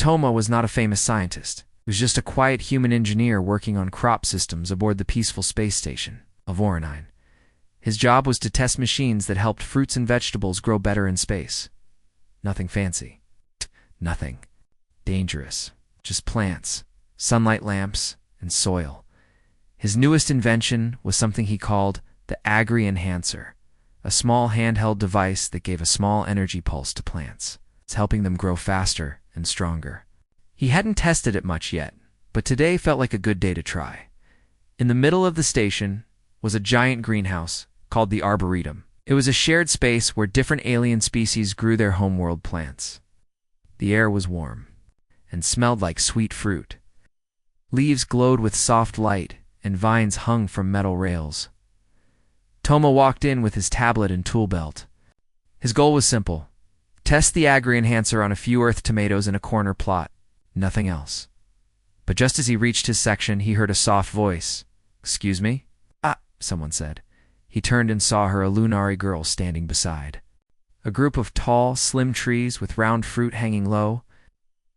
Toma was not a famous scientist. He was just a quiet human engineer working on crop systems aboard the peaceful space station of Voronine. His job was to test machines that helped fruits and vegetables grow better in space. Nothing fancy. Nothing dangerous. Just plants, sunlight lamps, and soil. His newest invention was something he called the Agri-Enhancer, a small handheld device that gave a small energy pulse to plants. It's helping them grow faster and stronger. He hadn't tested it much yet, but today felt like a good day to try. In the middle of the station was a giant greenhouse called the Arboretum. It was a shared space where different alien species grew their homeworld plants. The air was warm and smelled like sweet fruit. Leaves glowed with soft light, and vines hung from metal rails. Toma walked in with his tablet and tool belt. His goal was simple: test the Agri-Enhancer on a few earth tomatoes in a corner plot. Nothing else. But just as he reached his section, he heard a soft voice. "Excuse me?" "Ah," someone said. He turned and saw her, a Lunari girl, standing beside a group of tall, slim trees with round fruit hanging low.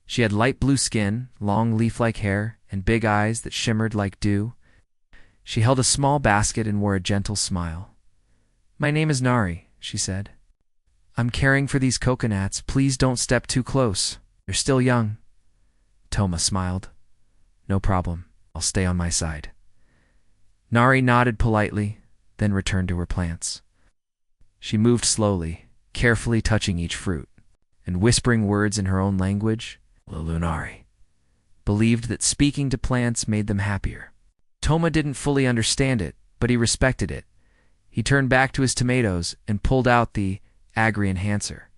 She had light blue skin, long leaf-like hair, and big eyes that shimmered like dew. She held a small basket and wore a gentle smile. "My name is Nari," she said. "I'm caring for these coconuts. Please don't step too close. They're still young." Toma smiled. "No problem. I'll stay on my side." Nari nodded politely, then returned to her plants. She moved slowly, carefully touching each fruit, and whispering words in her own language. The Lunari believed that speaking to plants made them happier. Toma didn't fully understand it, but he respected it. He turned back to his tomatoes and pulled out the Agri-Enhancer.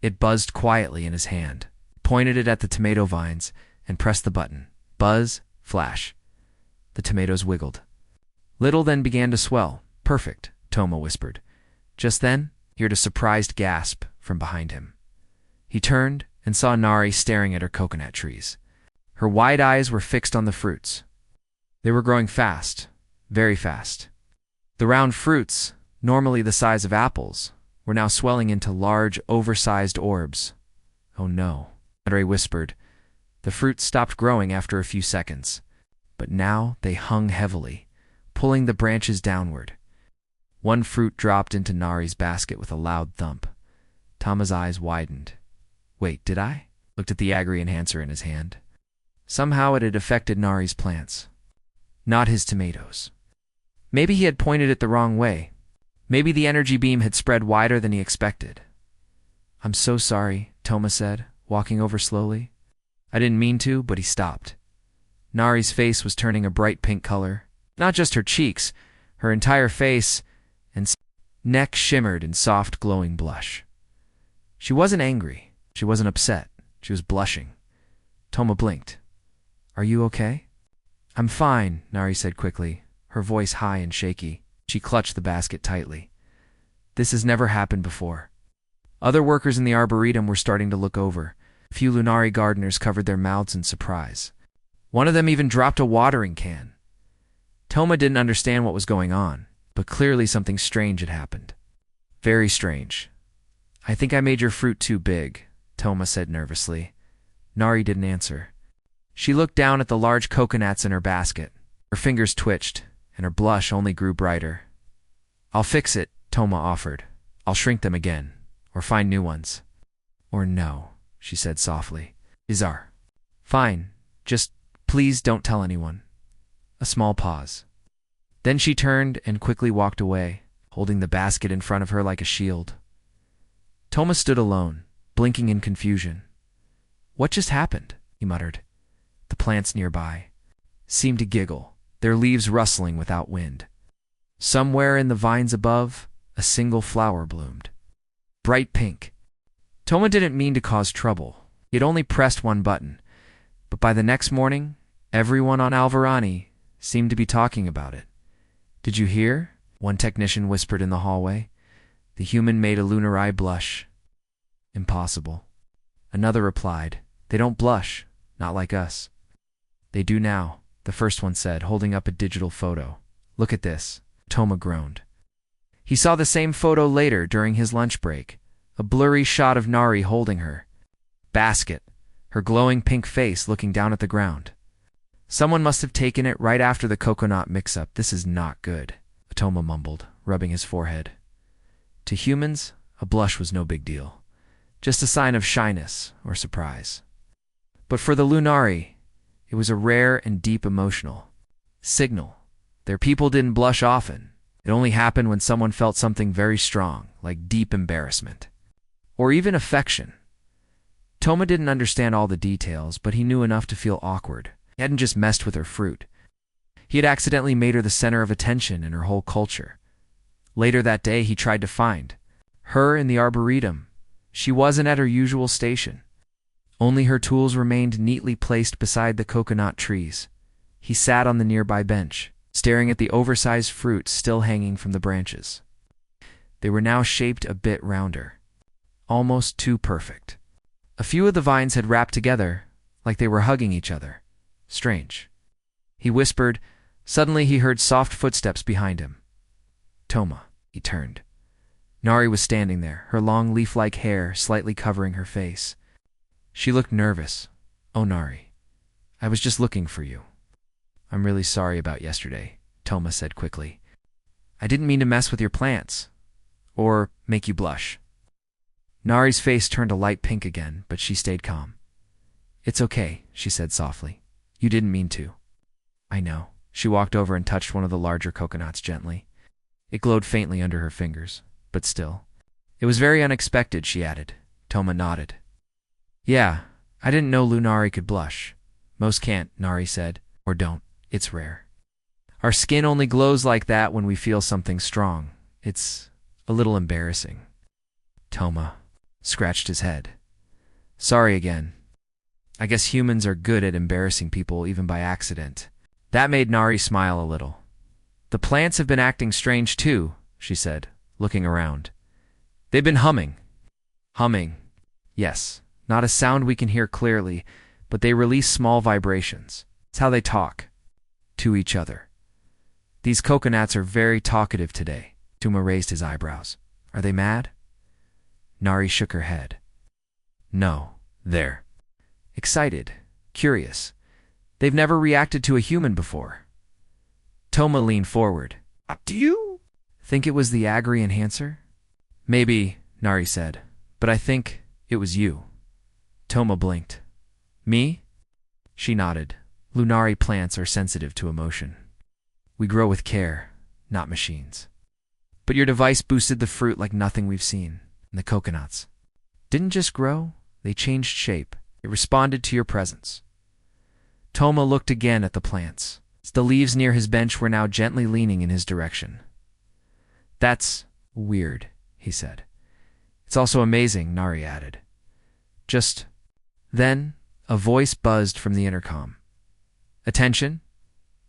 It buzzed quietly in his hand, pointed it at the tomato vines, and pressed the button. Buzz, flash. The tomatoes wiggled. Little then began to swell. "Perfect," Toma whispered. Just then, he heard a surprised gasp from behind him. He turned and saw Nari staring at her coconut trees. Her wide eyes were fixed on the fruits. They were growing fast, very fast. The round fruits, normally the size of apples, were now swelling into large, oversized orbs. "Oh no," Nari whispered. The fruits stopped growing after a few seconds, but now they hung heavily, pulling the branches downward. One fruit dropped into Nari's basket with a loud thump. Toma's eyes widened. "Wait, did I?" Looked at the Agri-Enhancer in his hand. Somehow it had affected Nari's plants, not his tomatoes. Maybe he had pointed it the wrong way. Maybe the energy beam had spread wider than he expected. "I'm so sorry," Toma said, walking over slowly. "I didn't mean to," but he stopped. Nari's face was turning a bright pink color. Not just her cheeks, her entire face and neck shimmered in soft, glowing blush. She wasn't angry. She wasn't upset. She was blushing. Toma blinked. "Are you okay?" "I'm fine," Nari said quickly, her voice high and shaky. She clutched the basket tightly. This has never happened before. Other workers in the Arboretum were starting to look over. A few Lunari gardeners covered their mouths in surprise. One of them even dropped a watering can. Toma didn't understand what was going on, but clearly something strange had happened. Very strange. "I think I made your fruit too big," Toma said nervously. Nari didn't answer. She looked down at the large coconuts in her basket. Her fingers twitched, and her blush only grew brighter. "I'll fix it," Toma offered. "I'll shrink them again, or find new ones." "Or no," she said softly. "Izar." "Fine. Just please don't tell anyone." A small pause. Then she turned and quickly walked away, holding the basket in front of her like a shield. Toma stood alone, blinking in confusion. "What just happened?" he muttered. The plants nearby seemed to giggle, their leaves rustling without wind. Somewhere in the vines above, a single flower bloomed. Bright pink. Toma didn't mean to cause trouble. He had only pressed one button. But by the next morning, everyone on Alvarani seemed to be talking about it. "Did you hear?" one technician whispered in the hallway. The human made a Lunari blush. "Impossible." Another replied, "They don't blush, not like us." "They do now," the first one said, holding up a digital photo. "Look at this." Toma groaned. He saw the same photo later during his lunch break, a blurry shot of Nari holding her basket, her glowing pink face looking down at the ground. Someone must have taken it right after the coconut mix-up. This is not good, Toma mumbled, rubbing his forehead. To humans, a blush was no big deal, just a sign of shyness or surprise. But for the Lunari, it was a rare and deep emotional signal. Their people didn't blush often. It only happened when someone felt something very strong, like deep embarrassment. Or even affection. Toma didn't understand all the details, but he knew enough to feel awkward. He hadn't just messed with her fruit. He had accidentally made her the center of attention in her whole culture. Later that day, he tried to find her in the arboretum. She wasn't at her usual station. Only her tools remained neatly placed beside the coconut trees. He sat on the nearby bench, staring at the oversized fruit still hanging from the branches. They were now shaped a bit rounder, almost too perfect. A few of the vines had wrapped together, like they were hugging each other. Strange. He whispered. Suddenly he heard soft footsteps behind him. Toma, he turned. Nari was standing there, her long leaf-like hair slightly covering her face. She looked nervous. Oh, Nari, I was just looking for you. I'm really sorry about yesterday, Toma said quickly. I didn't mean to mess with your plants, or make you blush. Nari's face turned a light pink again, but she stayed calm. It's okay, she said softly. You didn't mean to. I know. She walked over and touched one of the larger coconuts gently. It glowed faintly under her fingers, but still. It was very unexpected, she added. Toma nodded. Yeah, I didn't know Lunari could blush. Most can't, Nari said. Or don't. It's rare. Our skin only glows like that when we feel something strong. It's a little embarrassing. Toma scratched his head. Sorry again. I guess humans are good at embarrassing people even by accident. That made Nari smile a little. The plants have been acting strange too, she said, looking around. They've been humming. Humming. Yes, not a sound we can hear clearly, but they release small vibrations. It's how they talk. To each other. These coconuts are very talkative today. Toma raised his eyebrows. Are they mad? Nari shook her head. No, they're excited, curious. They've never reacted to a human before. Toma leaned forward. Do you think it was the Agri enhancer? Maybe, Nari said, but I think it was you. Toma blinked. Me? She nodded. Lunari plants are sensitive to emotion. We grow with care, not machines. But your device boosted the fruit like nothing we've seen. And the coconuts didn't just grow, they changed shape. It responded to your presence. Toma looked again at the plants. The leaves near his bench were now gently leaning in his direction. That's weird, he said. It's also amazing, Nari added. Just then, a voice buzzed from the intercom. Attention,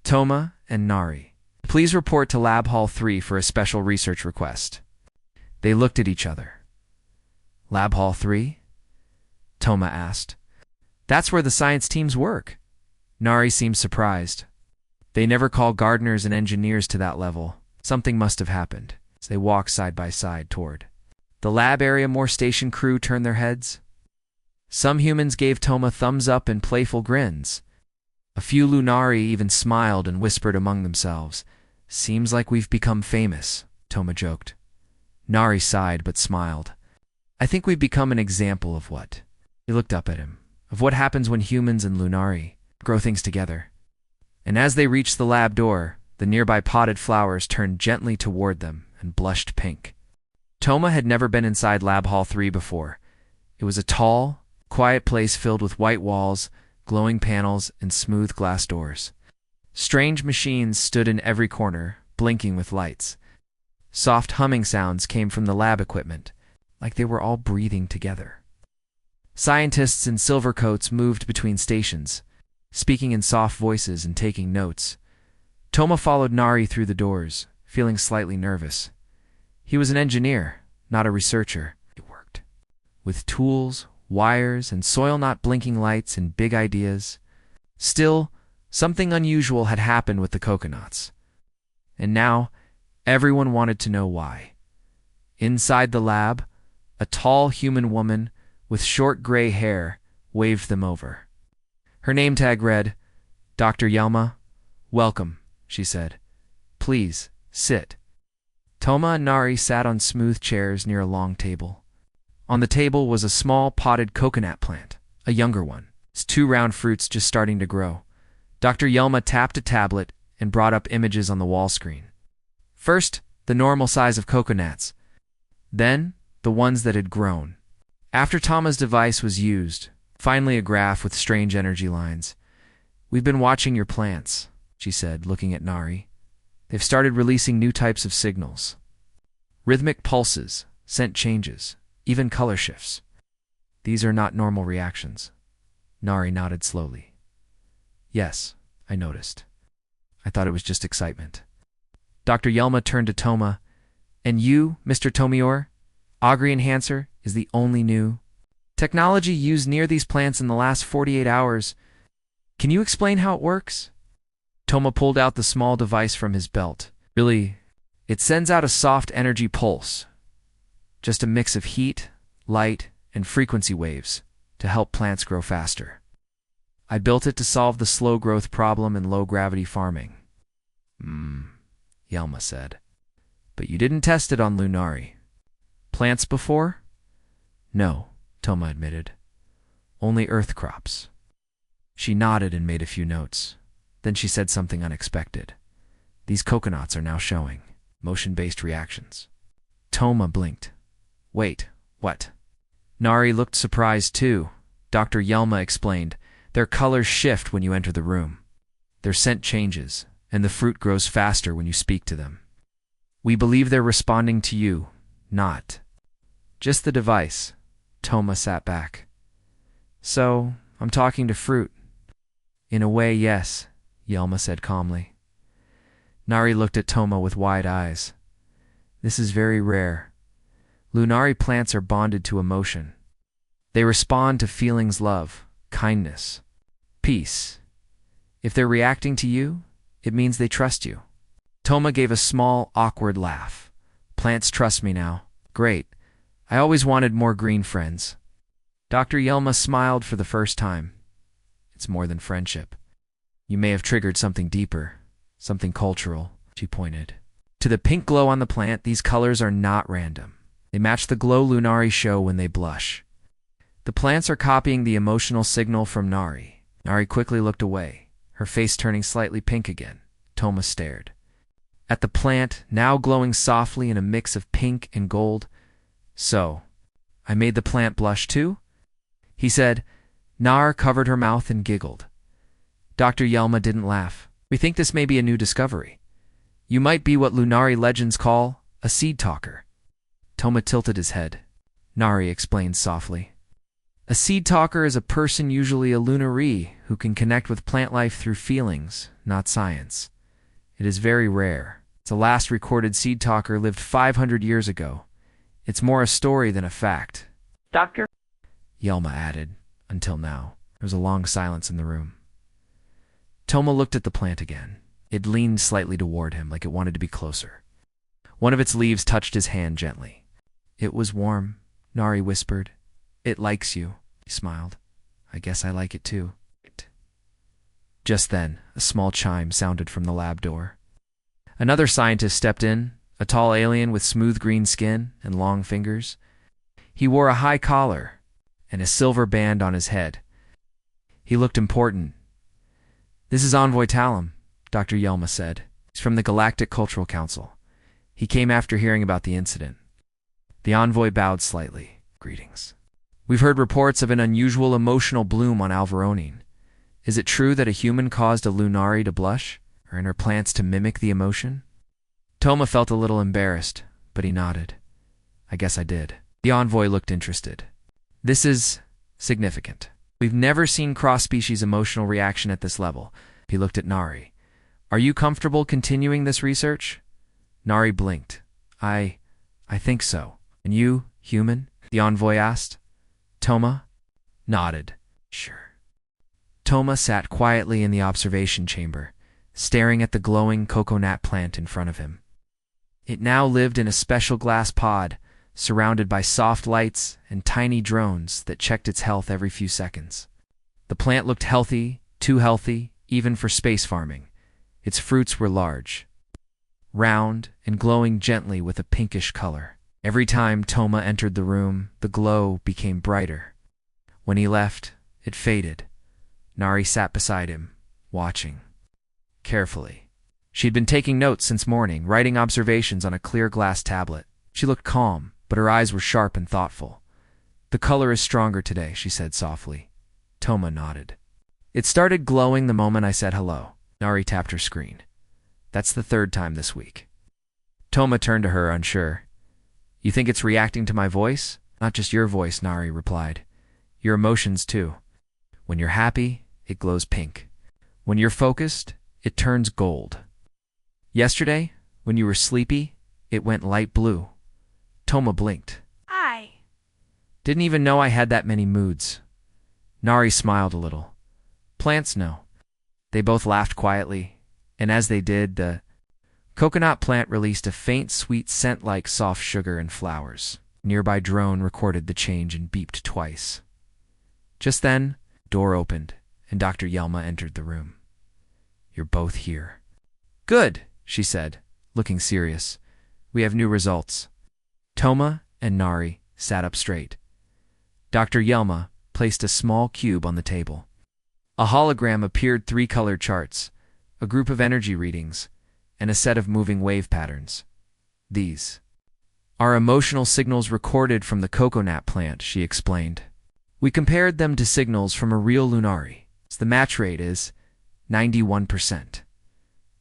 Toma and Nari. Please report to Lab Hall 3 for a special research request. They looked at each other. Lab Hall 3? Toma asked. That's where the science teams work. Nari seemed surprised. They never call gardeners and engineers to that level. Something must have happened. As they walked side by side toward the lab area, more station crew turned their heads. Some humans gave Toma thumbs up and playful grins. A few Lunari even smiled and whispered among themselves. Seems like we've become famous, Toma joked. Nari sighed but smiled. I think we've become an example of what? He looked up at him. Of what happens when humans and Lunari grow things together. And as they reached the lab door, the nearby potted flowers turned gently toward them and blushed pink. Toma had never been inside Lab Hall 3 before. It was a tall, quiet place filled with white walls, glowing panels, and smooth glass doors. Strange machines stood in every corner, blinking with lights. Soft humming sounds came from the lab equipment, like they were all breathing together. Scientists in silver coats moved between stations, speaking in soft voices and taking notes. Toma followed Nari through the doors, feeling slightly nervous. He was an engineer, not a researcher. He worked with tools, wires, and soil, not blinking lights and big ideas. Still, something unusual had happened with the coconuts. And now, everyone wanted to know why. Inside the lab, a tall human woman with short gray hair waved them over. Her name tag read, "Dr. Yelma, welcome," she said. "Please, sit." Toma and Nari sat on smooth chairs near a long table. On the table was a small potted coconut plant, a younger one, its two round fruits just starting to grow. Dr. Yelma tapped a tablet and brought up images on the wall screen. First, the normal size of coconuts, then the ones that had grown. After Toma's device was used, finally a graph with strange energy lines. "We've been watching your plants," she said, looking at Nari. "They've started releasing new types of signals. Rhythmic pulses, scent changes, even color shifts. These are not normal reactions." Nari nodded slowly. "Yes, I noticed. I thought it was just excitement." Dr. Yelma turned to Toma. "And you, Mr. Tomior? Augury Enhancer is the only new technology used near these plants in the last 48 hours. Can you explain how it works?" Toma pulled out the small device from his belt. "Really, it sends out a soft energy pulse, just a mix of heat, light, and frequency waves to help plants grow faster. I built it to solve the slow growth problem in low-gravity farming." Yelma said. "But you didn't test it on Lunari plants before?" "No," Toma admitted. "Only earth crops." She nodded and made a few notes. Then she said something unexpected. "These coconuts are now showing motion-based reactions." Toma blinked. "Wait, what?" Nari looked surprised too. Dr. Yelma explained, "Their colors shift when you enter the room. Their scent changes, and the fruit grows faster when you speak to them. We believe they're responding to you, not just the device." Toma sat back. "So, I'm talking to fruit?" "In a way, yes," Yelma said calmly. Nari looked at Toma with wide eyes. "This is very rare. Lunari plants are bonded to emotion. They respond to feelings, love, kindness, peace. If they're reacting to you, it means they trust you." Toma gave a small, awkward laugh. "Plants trust me now. Great. I always wanted more green friends." Dr. Yelma smiled for the first time. "It's more than friendship. You may have triggered something deeper, something cultural," she pointed. "To the pink glow on the plant, these colors are not random. They match the glow Lunari show when they blush. The plants are copying the emotional signal from Nari." Nari quickly looked away, her face turning slightly pink again. Toma stared at the plant, now glowing softly in a mix of pink and gold. "So, I made the plant blush too?" he said. Nar covered her mouth and giggled. Dr. Yelma didn't laugh. "We think this may be a new discovery. You might be what Lunari legends call a seed talker." Toma tilted his head. Nari explained softly. "A seed talker is a person, usually a Lunari, who can connect with plant life through feelings, not science. It is very rare. The last recorded seed talker lived 500 years ago. It's more a story than a fact." "Doctor?" Yelma added, "Until now." There was a long silence in the room. Toma looked at the plant again. It leaned slightly toward him, like it wanted to be closer. One of its leaves touched his hand gently. "It was warm," Nari whispered. "It likes you," he smiled. "I guess I like it too." Just then, a small chime sounded from the lab door. Another scientist stepped in, a tall alien with smooth green skin and long fingers. He wore a high collar and a silver band on his head. He looked important. "This is Envoy Talum," Dr. Yelma said. "He's from the Galactic Cultural Council. He came after hearing about the incident." The envoy bowed slightly. "Greetings. We've heard reports of an unusual emotional bloom on Alvaronine. Is it true that a human caused a Lunari to blush, or in her plants to mimic the emotion?" Toma felt a little embarrassed, but he nodded. "I guess I did." The envoy looked interested. "This is significant. We've never seen cross-species emotional reaction at this level." He looked at Nari. "Are you comfortable continuing this research?" Nari blinked. I think so." "And you, human?" the envoy asked. Toma nodded. "Sure." Toma sat quietly in the observation chamber, staring at the glowing coconut plant in front of him. It now lived in a special glass pod, surrounded by soft lights and tiny drones that checked its health every few seconds. The plant looked healthy, too healthy, even for space farming. Its fruits were large, round, and glowing gently with a pinkish color. Every time Toma entered the room, the glow became brighter. When he left, it faded. Nari sat beside him, watching carefully. She'd been taking notes since morning, writing observations on a clear glass tablet. She looked calm, but her eyes were sharp and thoughtful. "The color is stronger today," she said softly. Toma nodded. "It started glowing the moment I said hello." Nari tapped her screen. "That's the third time this week." Toma turned to her, unsure. "You think it's reacting to my voice?" "Not just your voice," Nari replied. "Your emotions, too. When you're happy, it glows pink. When you're focused, it turns gold. Yesterday, when you were sleepy, it went light blue." Toma blinked. I "Didn't even know I had that many moods." Nari smiled a little. "Plants know." They both laughed quietly, and as they did, the coconut plant released a faint sweet scent like soft sugar and flowers. A nearby drone recorded the change and beeped twice. Just then, the door opened, and Dr. Yelma entered the room. "You're both here." "Good," she said, looking serious. "We have new results." Toma and Nari sat up straight. Dr. Yelma placed a small cube on the table. A hologram appeared, 3 colored charts, a group of energy readings, and a set of moving wave patterns. "These are emotional signals recorded from the coconut plant," she explained. "We compared them to signals from a real Lunari. The match rate is 91%.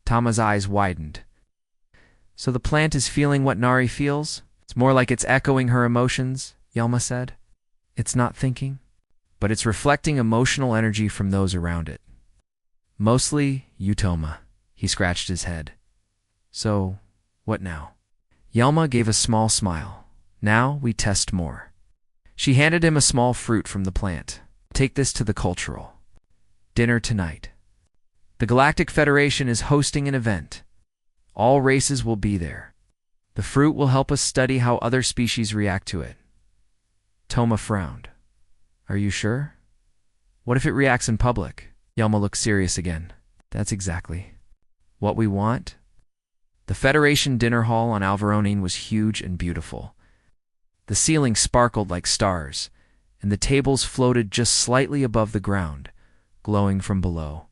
Tama's eyes widened. "So the plant is feeling what Nari feels? It's more like it's echoing her emotions," Yelma said. "It's not thinking, but it's reflecting emotional energy from those around it. Mostly you, Toma." He scratched his head. "So, what now?" Yelma gave a small smile. "Now we test more." She handed him a small fruit from the plant. "Take this to the cultural dinner tonight. The Galactic Federation is hosting an event. All races will be there. The fruit will help us study how other species react to it." Toma frowned. "Are you sure? What if it reacts in public?" Yelma looked serious again. "That's exactly what we want." The Federation dinner hall on Alvaronin was huge and beautiful. The ceiling sparkled like stars, and the tables floated just slightly above the ground, glowing from below.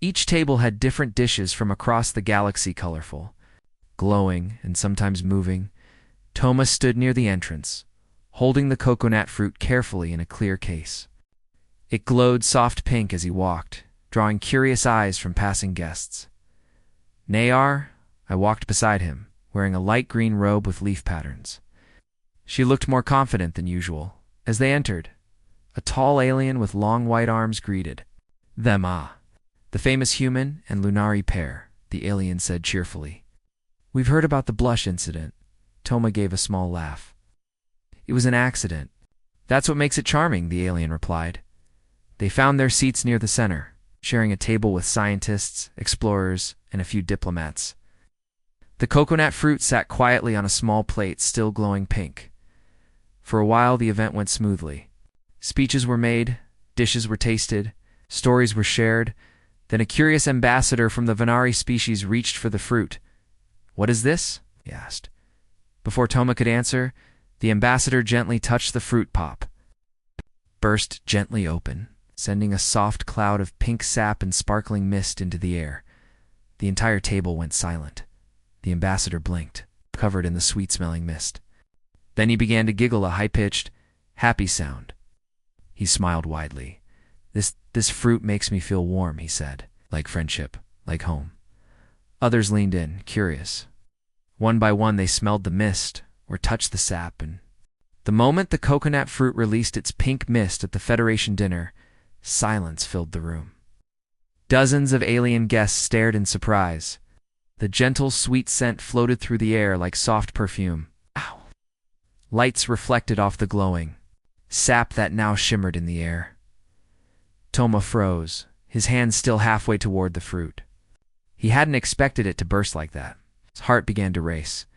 Each table had different dishes from across the galaxy, colorful, glowing, and sometimes moving. Toma stood near the entrance, holding the coconut fruit carefully in a clear case. It glowed soft pink as he walked, drawing curious eyes from passing guests. Nayar, I walked beside him, wearing a light green robe with leaf patterns. She looked more confident than usual. As they entered, a tall alien with long white arms greeted them. The famous human and Lunari pair," the alien said cheerfully. "We've heard about the blush incident." Toma gave a small laugh. "It was an accident." "That's what makes it charming," the alien replied. They found their seats near the center, sharing a table with scientists, explorers, and a few diplomats. The coconut fruit sat quietly on a small plate, still glowing pink. For a while, the event went smoothly. Speeches were made, dishes were tasted, stories were shared. Then a curious ambassador from the Vanari species reached for the fruit. "What is this?" he asked. Before Toma could answer, the ambassador gently touched the fruit pop. It burst gently open, sending a soft cloud of pink sap and sparkling mist into the air. The entire table went silent. The ambassador blinked, covered in the sweet-smelling mist. Then he began to giggle a high-pitched, happy sound. He smiled widely. This fruit makes me feel warm," he said. "Like friendship, like home." Others leaned in, curious. One by one they smelled the mist or touched the sap, and the moment the coconut fruit released its pink mist at the Federation dinner, silence filled the room. Dozens of alien guests stared in surprise. The gentle, sweet scent floated through the air like soft perfume. Ow! Lights reflected off the glowing sap that now shimmered in the air. Toma froze, his hand still halfway toward the fruit. He hadn't expected it to burst like that. His heart began to race.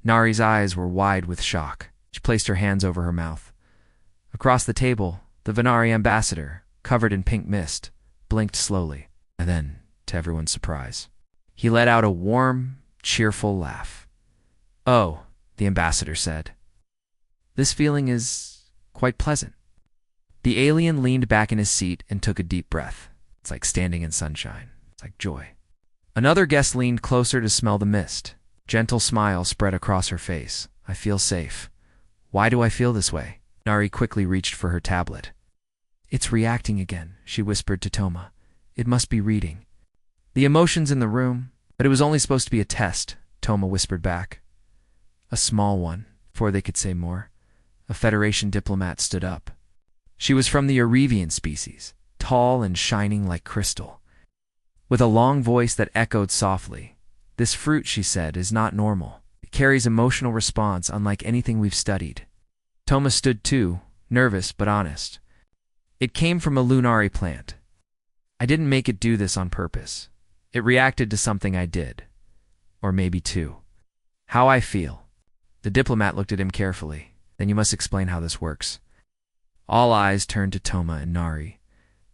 Nari's eyes were wide with shock. She placed her hands over her mouth. Across the table, the Venari ambassador, covered in pink mist, blinked slowly, and then, to everyone's surprise, he let out a warm, cheerful laugh. "Oh," the ambassador said. "This feeling is quite pleasant." The alien leaned back in his seat and took a deep breath. It's like standing in sunshine. It's like joy. Another guest leaned closer to smell the mist. Gentle smile spread across her face. "I feel safe." "Why do I feel this way?" Nari quickly reached for her tablet. "It's reacting again," she whispered to Toma. "It must be reading." "The emotions in the room, but it was only supposed to be a test," Toma whispered back. "A small one," before they could say more. A Federation diplomat stood up. She was from the Erevian species, tall and shining like crystal. With a long voice that echoed softly, "This fruit," she said, "is not normal. It carries emotional response unlike anything we've studied." Toma stood too, nervous but honest. "It came from a Lunari plant. I didn't make it do this on purpose. It reacted to something I did. Or maybe two. How I feel." The diplomat looked at him carefully. "Then you must explain how this works." All eyes turned to Toma and Nari.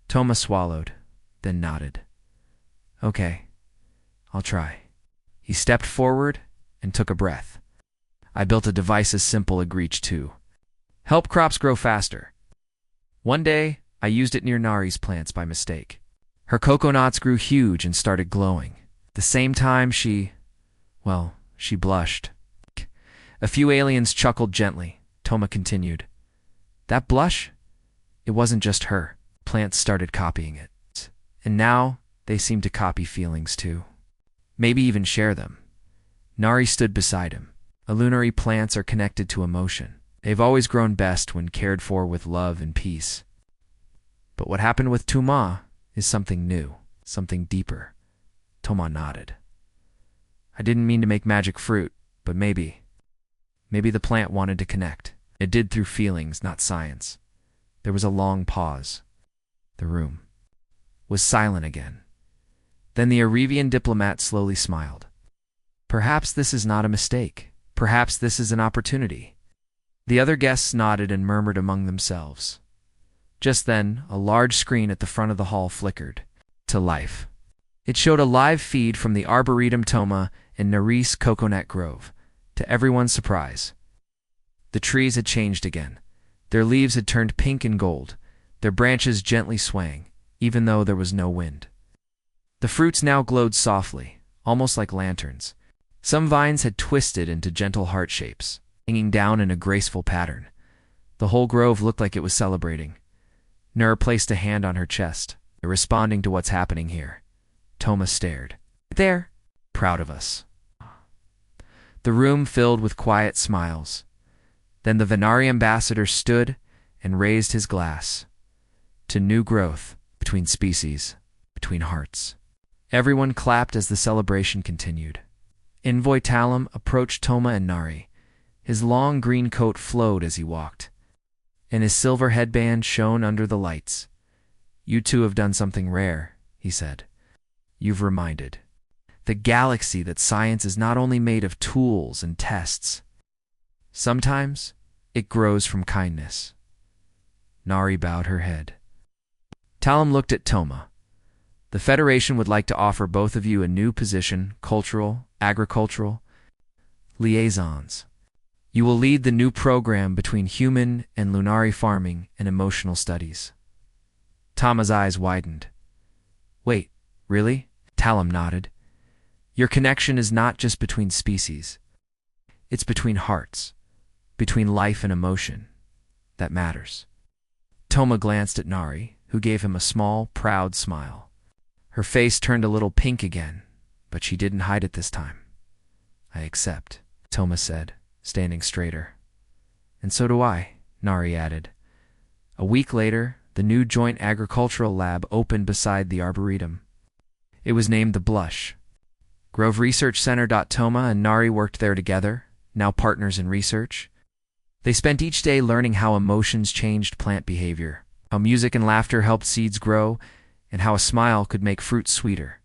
Toma swallowed, then nodded. "Okay, I'll try." He stepped forward and took a breath. "I built a device as simple as reach too. Help crops grow faster. One day, I used it near Nari's plants by mistake. Her coconuts grew huge and started glowing. At the same time, she blushed." A few aliens chuckled gently. Toma continued. "That blush? It wasn't just her. Plants started copying it. And now, they seem to copy feelings too. Maybe even share them." Nari stood beside him. Lunari plants are connected to emotion. They've always grown best when cared for with love and peace. But what happened with Toma is something new, something deeper. Toma nodded. "I didn't mean to make magic fruit, but maybe the plant wanted to connect. It did through feelings, not science." There was a long pause. The room was silent again. Then the Erevian diplomat slowly smiled. "Perhaps this is not a mistake. Perhaps this is an opportunity." The other guests nodded and murmured among themselves. Just then, a large screen at the front of the hall flickered to life. It showed a live feed from the Arboretum Toma in Nari's Coconut Grove. To everyone's surprise, the trees had changed again. Their leaves had turned pink and gold, their branches gently swaying, even though there was no wind. The fruits now glowed softly, almost like lanterns. Some vines had twisted into gentle heart shapes, hanging down in a graceful pattern. The whole grove looked like it was celebrating. Nur placed a hand on her chest, responding to what's happening here. Toma stared. "There, proud of us." The room filled with quiet smiles. Then the Venari ambassador stood and raised his glass. To new growth, between species, between hearts. Everyone clapped as the celebration continued. Envoy Talum approached Toma and Nari. His long green coat flowed as he walked, and his silver headband shone under the lights. "You two have done something rare," he said. "You've reminded the galaxy that science is not only made of tools and tests. Sometimes it grows from kindness." Nari bowed her head. Talum looked at Toma. "The Federation would like to offer both of you a new position, cultural, agricultural liaisons. You will lead the new program between human and Lunari farming and emotional studies." Toma's eyes widened. "Wait, really?" Talum nodded. "Your connection is not just between species. It's between hearts, between life and emotion. That matters." Toma glanced at Nari, who gave him a small, proud smile. Her face turned a little pink again, but she didn't hide it this time. "I accept," Toma said, standing straighter. "And so do I," Nari added. A week later, the new joint agricultural lab opened beside the Arboretum. It was named the Blush. Grove Research Center. Toma and Nari worked there together, now partners in research. They spent each day learning how emotions changed plant behavior, how music and laughter helped seeds grow, and how a smile could make fruit sweeter.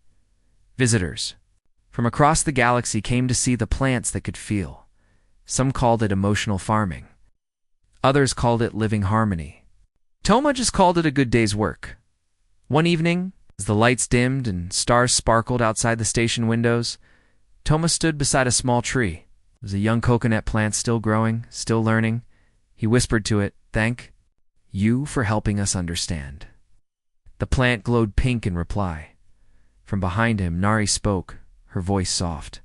Visitors from across the galaxy came to see the plants that could feel. Some called it emotional farming, Others called it living harmony. Toma just called it a good day's work. One evening, as the lights dimmed and stars sparkled outside the station windows, Toma stood beside a small tree. It was a young coconut plant still growing, still learning. He whispered to it, "Thank you for helping us understand." The plant glowed pink in reply. From behind him, Nari spoke, her voice soft.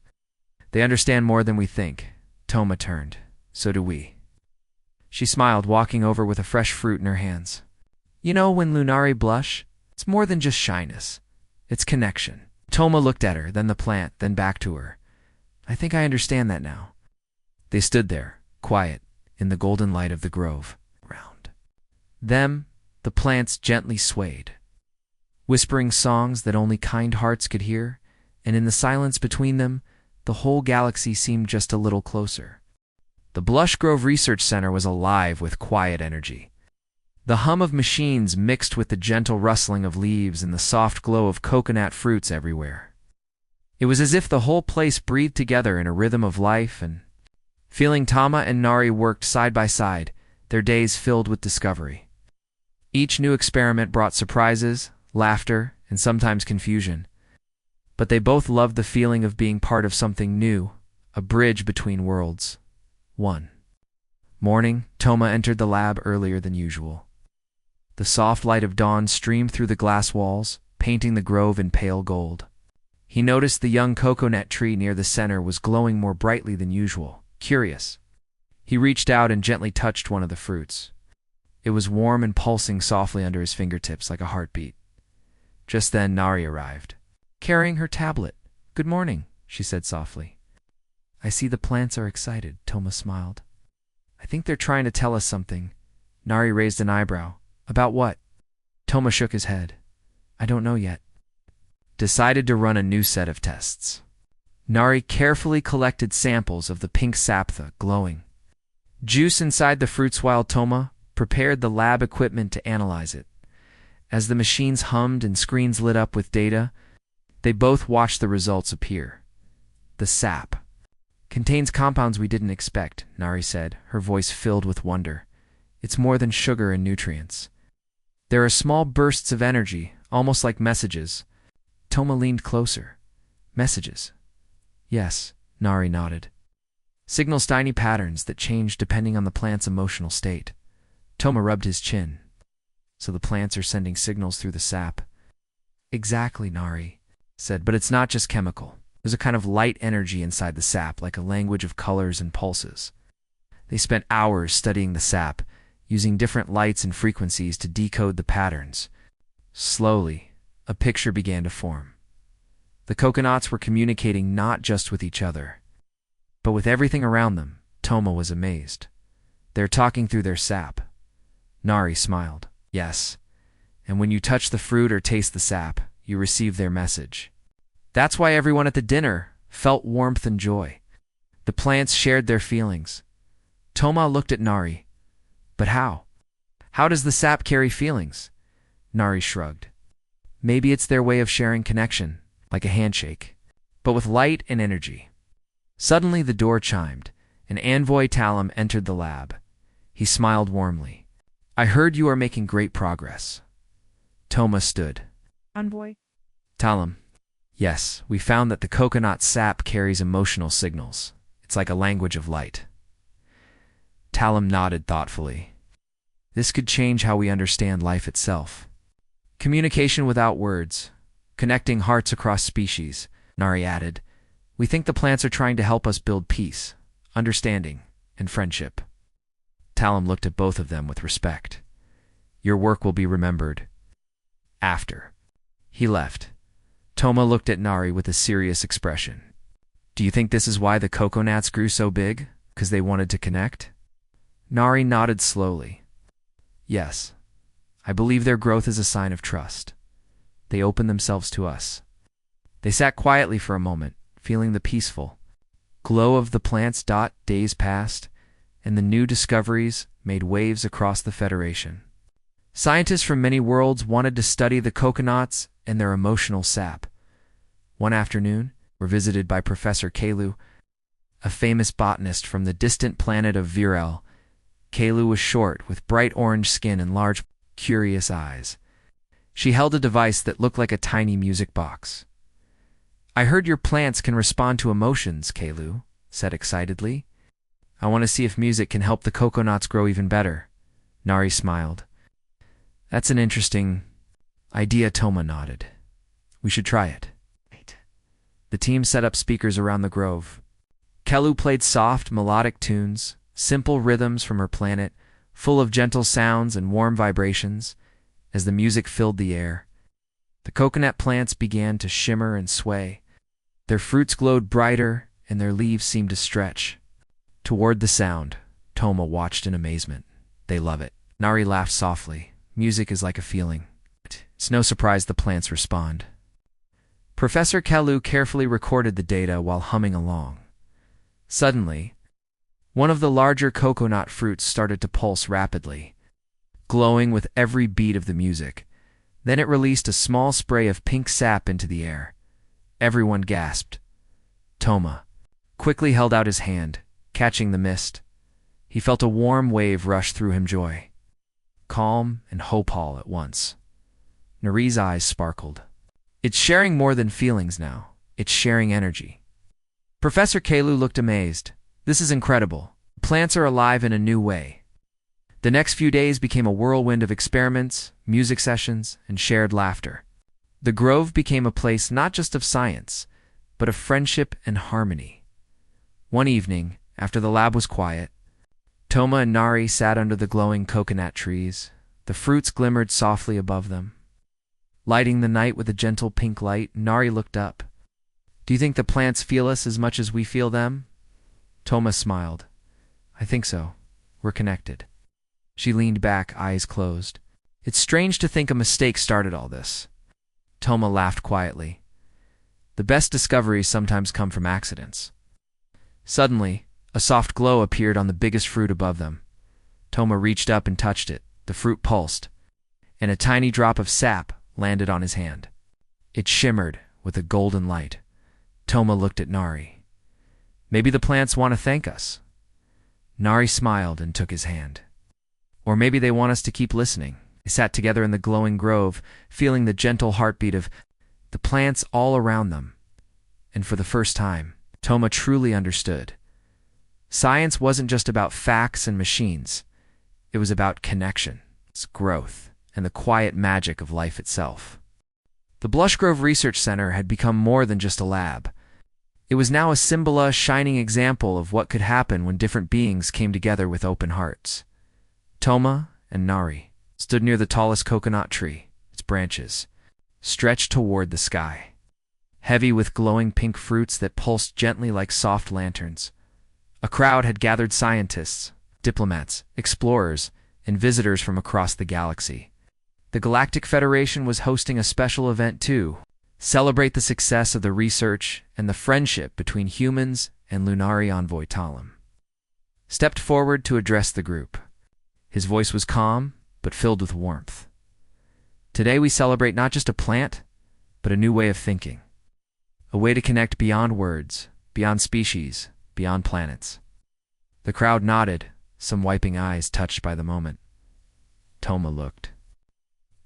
"They understand more than we think." Toma turned. "So do we." She smiled, walking over with a fresh fruit in her hands. "You know, when Lunari blush, it's more than just shyness. It's connection." Toma looked at her, then the plant, then back to her. "I think I understand that now." They stood there, quiet, in the golden light of the grove. Around them, the plants gently swayed, whispering songs that only kind hearts could hear, and in the silence between them, the whole galaxy seemed just a little closer. The Blush Grove Research Center was alive with quiet energy. The hum of machines mixed with the gentle rustling of leaves and the soft glow of coconut fruits everywhere. It was as if the whole place breathed together in a rhythm of life, and feeling Tama and Nari worked side by side, their days filled with discovery. Each new experiment brought surprises, laughter, and sometimes confusion. But they both loved the feeling of being part of something new, a bridge between worlds. One morning, Toma entered the lab earlier than usual. The soft light of dawn streamed through the glass walls, painting the grove in pale gold. He noticed the young coconut tree near the center was glowing more brightly than usual. Curious, he reached out and gently touched one of the fruits. It was warm and pulsing softly under his fingertips like a heartbeat. Just then, Nari arrived, carrying her tablet. "Good morning," she said softly. "I see the plants are excited," Toma smiled. "I think they're trying to tell us something." Nari raised an eyebrow. "About what?" Toma shook his head. "I don't know yet." Decided to run a new set of tests. Nari carefully collected samples of the pink saptha glowing juice inside the fruits while Toma prepared the lab equipment to analyze it. As the machines hummed and screens lit up with data, they both watched the results appear. "The sap contains compounds we didn't expect," Nari said, her voice filled with wonder. "It's more than sugar and nutrients. There are small bursts of energy, almost like messages." Toma leaned closer. "Messages?" "Yes," Nari nodded. "Signals tiny patterns that change depending on the plant's emotional state." Toma rubbed his chin. "So the plants are sending signals through the sap." "Exactly," Nari said, "but it's not just chemical. There's a kind of light energy inside the sap, like a language of colors and pulses." They spent hours studying the sap, using different lights and frequencies to decode the patterns. Slowly, a picture began to form. The coconuts were communicating not just with each other, but with everything around them. Toma was amazed. "They're talking through their sap." Nari smiled. "Yes, and when you touch the fruit or taste the sap, you receive their message." That's why everyone at the dinner felt warmth and joy. The plants shared their feelings. Toma looked at Nari. "But how? How does the sap carry feelings?" Nari shrugged. "Maybe it's their way of sharing connection, like a handshake, but with light and energy." Suddenly the door chimed, and Envoy Talum entered the lab. He smiled warmly. "I heard you are making great progress." Toma stood. "Envoy?" "Talum. Yes, we found that the coconut sap carries emotional signals. It's like a language of light." Talum nodded thoughtfully. "This could change how we understand life itself. Communication without words, connecting hearts across species," Nari added. "We think the plants are trying to help us build peace, understanding, and friendship." Talum looked at both of them with respect. "Your work will be remembered." After he left, Toma looked at Nari with a serious expression. "Do you think this is why the coconuts grew so big? 'Cause they wanted to connect?" Nari nodded slowly. "Yes, I believe their growth is a sign of trust. They open themselves to us." They sat quietly for a moment, feeling the peaceful glow of the plants. Days passed, and the new discoveries made waves across the Federation. Scientists from many worlds wanted to study the coconuts and their emotional sap. One afternoon, were visited by Professor Kalu, a famous botanist from the distant planet of Virel. Kaylu was short, with bright orange skin and large, curious eyes. She held a device that looked like a tiny music box. "I heard your plants can respond to emotions," Kaylu said excitedly. "I want to see if music can help the coconuts grow even better." Nari smiled. "That's an interesting idea," Toma nodded. "We should try it." The team set up speakers around the grove. Kaylu played soft, melodic tunes, simple rhythms from her planet, full of gentle sounds and warm vibrations. As the music filled the air, the coconut plants began to shimmer and sway. Their fruits glowed brighter, and their leaves seemed to stretch. Toward the sound, Toma watched in amazement. "They love it." Nari laughed softly. "Music is like a feeling. It's no surprise the plants respond." Professor Kaylu carefully recorded the data while humming along. Suddenly, one of the larger coconut fruits started to pulse rapidly, glowing with every beat of the music. Then it released a small spray of pink sap into the air. Everyone gasped. Toma quickly held out his hand, catching the mist. He felt a warm wave rush through him, joy, calm, and hope all at once. Nari's eyes sparkled. "It's sharing more than feelings now. It's sharing energy." Professor Kaylu looked amazed. "This is incredible. Plants are alive in a new way." The next few days became a whirlwind of experiments, music sessions, and shared laughter. The grove became a place not just of science, but of friendship and harmony. One evening, after the lab was quiet, Toma and Nari sat under the glowing coconut trees. The fruits glimmered softly above them. Lighting the night with a gentle pink light, Nari looked up. "Do you think the plants feel us as much as we feel them?" Toma smiled. "I think so. We're connected." She leaned back, eyes closed. "It's strange to think a mistake started all this." Toma laughed quietly. "The best discoveries sometimes come from accidents." Suddenly, a soft glow appeared on the biggest fruit above them. Toma reached up and touched it. The fruit pulsed, and a tiny drop of sap landed on his hand. It shimmered with a golden light. Toma looked at Nari. "Maybe the plants want to thank us." Nari smiled and took his hand. "Or maybe they want us to keep listening." They sat together in the glowing grove, feeling the gentle heartbeat of the plants all around them. And for the first time, Toma truly understood. Science wasn't just about facts and machines. It was about connection, growth, and the quiet magic of life itself. The Blush Grove Research Center had become more than just a lab. It was now a symbol, shining example of what could happen when different beings came together with open hearts. Toma and Nari stood near the tallest coconut tree, its branches stretched toward the sky, heavy with glowing pink fruits that pulsed gently like soft lanterns. A crowd had gathered: scientists, diplomats, explorers, and visitors from across the galaxy. The Galactic Federation was hosting a special event too, celebrate the success of the research and the friendship between humans and Lunari envoy Talim. Stepped forward to address the group. His voice was calm, but filled with warmth. "Today we celebrate not just a plant, but a new way of thinking. A way to connect beyond words, beyond species, beyond planets." The crowd nodded, some wiping eyes touched by the moment. Toma looked.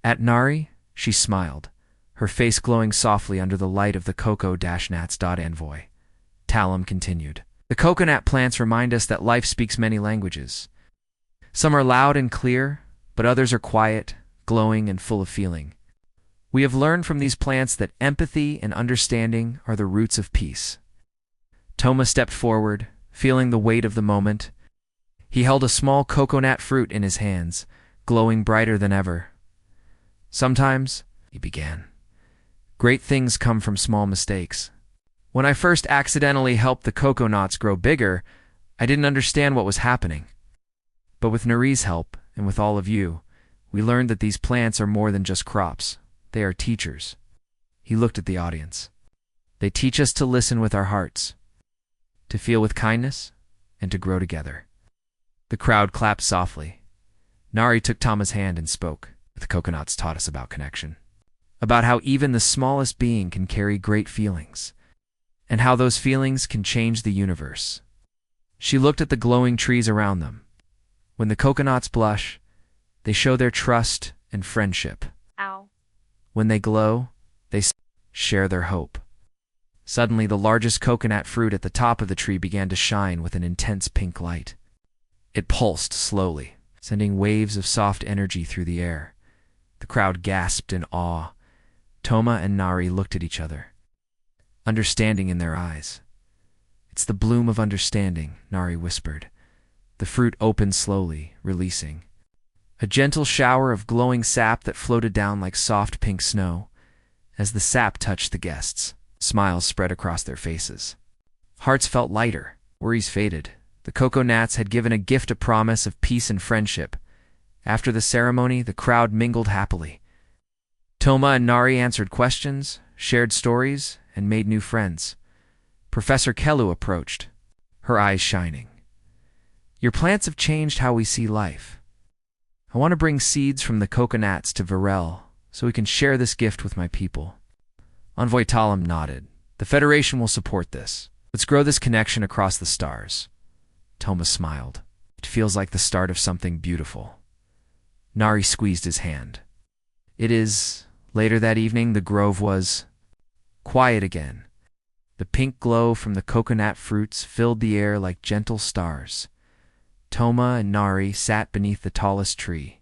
At Nari, she smiled, her face glowing softly under the light of the Coco-Nats. Envoy Talim continued. "The coconut plants remind us that life speaks many languages. Some are loud and clear, but others are quiet, glowing, and full of feeling. We have learned from these plants that empathy and understanding are the roots of peace." Toma stepped forward, feeling the weight of the moment. He held a small coconut fruit in his hands, glowing brighter than ever. "Sometimes," he began, "great things come from small mistakes. When I first accidentally helped the coconuts grow bigger, I didn't understand what was happening. But with Nari's help, and with all of you, we learned that these plants are more than just crops. They are teachers." He looked at the audience. "They teach us to listen with our hearts, to feel with kindness, and to grow together." The crowd clapped softly. Nari took Toma's hand and spoke. "The coconuts taught us about connection, about how even the smallest being can carry great feelings, and how those feelings can change the universe." She looked at the glowing trees around them. When the coconuts blush, they show their trust and friendship. Ow. When they glow, they share their hope. Suddenly, the largest coconut fruit at the top of the tree began to shine with an intense pink light. It pulsed slowly, sending waves of soft energy through the air. The crowd gasped in awe. Toma and Nari looked at each other, understanding in their eyes. "It's the bloom of understanding," Nari whispered. The fruit opened slowly, releasing a gentle shower of glowing sap that floated down like soft pink snow. As the sap touched the guests, smiles spread across their faces. Hearts felt lighter, worries faded. The coconuts had given a gift, a promise of peace and friendship. After the ceremony, the crowd mingled happily. Toma and Nari answered questions, shared stories, and made new friends. Professor Kelu approached, her eyes shining. "Your plants have changed how we see life. I want to bring seeds from the coconuts to Varel so we can share this gift with my people." Envoy Talam nodded. "The Federation will support this. Let's grow this connection across the stars." Toma smiled. "It feels like the start of something beautiful." Nari squeezed his hand. It is. Later that evening, the grove was quiet again. The pink glow from the coconut fruits filled the air like gentle stars. Toma and Nari sat beneath the tallest tree.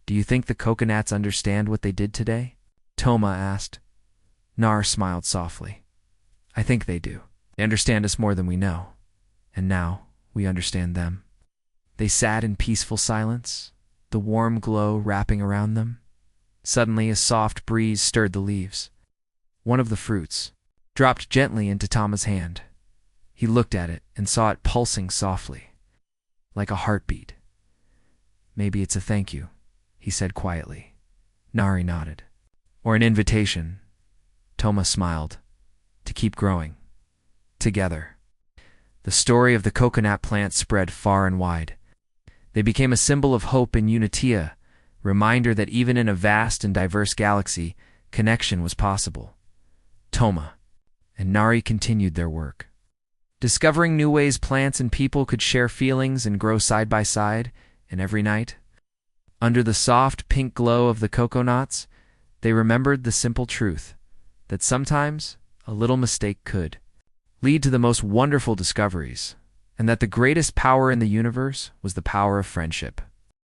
"Do you think the coconuts understand what they did today?" Toma asked. Nar smiled softly. "I think they do. They understand us more than we know. And now we understand them." They sat in peaceful silence, the warm glow wrapping around them. Suddenly, a soft breeze stirred the leaves. One of the fruits dropped gently into Toma's hand. He looked at it and saw it pulsing softly, like a heartbeat. "Maybe it's a thank you," he said quietly. Nari nodded. "Or an invitation." Toma smiled. "To keep growing. Together." The story of the coconut plant spread far and wide. They became a symbol of hope in Unitia, reminder that even in a vast and diverse galaxy, connection was possible. Toma and Nari continued their work, discovering new ways plants and people could share feelings and grow side by side. And every night, under the soft pink glow of the coconuts, they remembered the simple truth that sometimes a little mistake could lead to the most wonderful discoveries, and that the greatest power in the universe was the power of friendship.